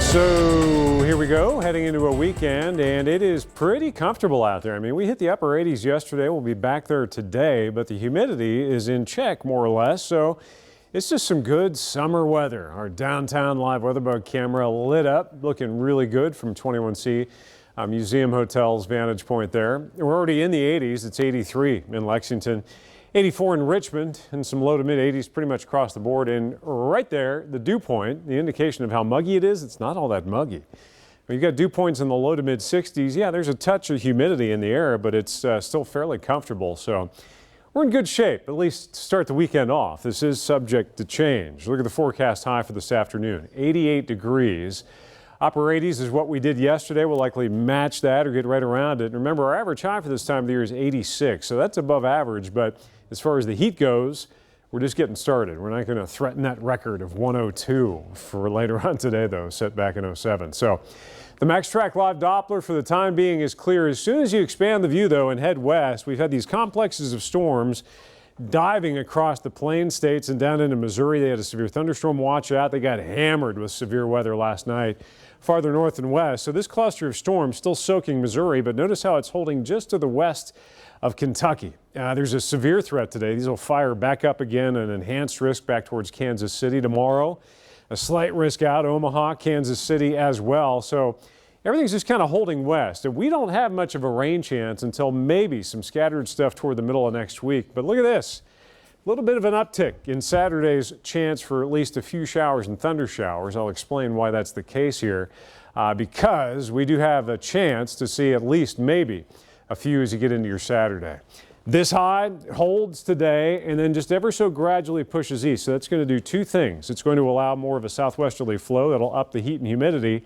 So here we go, heading into a weekend, and it is pretty comfortable out there. I mean, we hit the upper 80s yesterday. We'll be back there today, but the humidity is in check more or less. So it's just some good summer weather. Our downtown live weather bug camera lit up, looking really good from 21C Museum Hotel's vantage point there. We're already in the 80s. It's 83 in Lexington. 84 in Richmond, and some low to mid 80s pretty much across the board. And right there, the dew point, the indication of how muggy it is, it's not all that muggy. When you've got dew points in the low to mid 60s, yeah, there's a touch of humidity in the air, but it's still fairly comfortable. So we're in good shape, at least to start the weekend off. This is subject to change. Look at the forecast high for this afternoon, 88 degrees. Upper 80s is what we did yesterday. We'll likely match that or get right around it. Remember, our average high for this time of the year is 86, so that's above average. But as far as the heat goes, we're just getting started. We're not going to threaten that record of 102 for later on today, though, set back in 07. So the MaxTrack Live Doppler for the time being is clear. As soon as you expand the view, though, and head west, we've had these complexes of storms diving across the plain states and down into Missouri. They had a severe thunderstorm watch out. They got hammered with severe weather last night farther north and west. So this cluster of storms still soaking Missouri, but notice how it's holding just to the west of Kentucky. There's a severe threat today. These will fire back up again, an enhanced risk back towards Kansas City tomorrow. A slight risk out Omaha, Kansas City as well. So everything's just kind of holding west, and we don't have much of a rain chance until maybe some scattered stuff toward the middle of next week. But look at this. A little bit of an uptick in Saturday's chance for at least a few showers and thunder showers. I'll explain why that's the case here, because we do have a chance to see at least maybe a few as you get into your Saturday. This high holds today and then just ever so gradually pushes east. So that's going to do two things. It's going to allow more of a southwesterly flow that'll up the heat and humidity.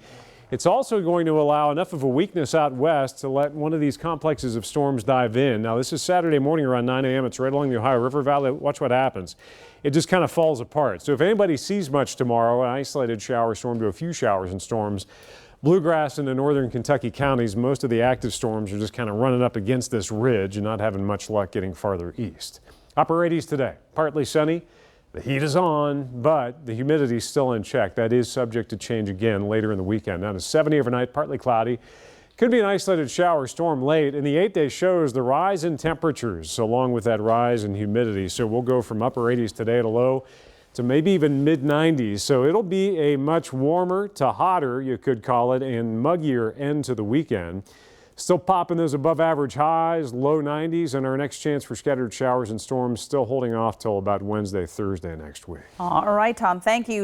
It's also going to allow enough of a weakness out west to let one of these complexes of storms dive in. Now, this is Saturday morning around 9 a.m. It's right along the Ohio River Valley. Watch what happens. It just kind of falls apart. So if anybody sees much tomorrow, an isolated shower storm to a few showers and storms, bluegrass in the northern Kentucky counties, most of the active storms are just kind of running up against this ridge and not having much luck getting farther east. Upper 80s today, partly sunny. The heat is on, but the humidity is still in check. That is subject to change again later in the weekend. Down to 70 overnight, partly cloudy. Could be an isolated shower storm late, and the 8-day shows the rise in temperatures along with that rise in humidity. So we'll go from upper 80s today at a low to maybe even mid 90s. So it'll be a much warmer to hotter, you could call it, and muggier end to the weekend. Still popping those above average highs, low 90s, and our next chance for scattered showers and storms still holding off till about Wednesday, Thursday next week. All right, Tom, thank you.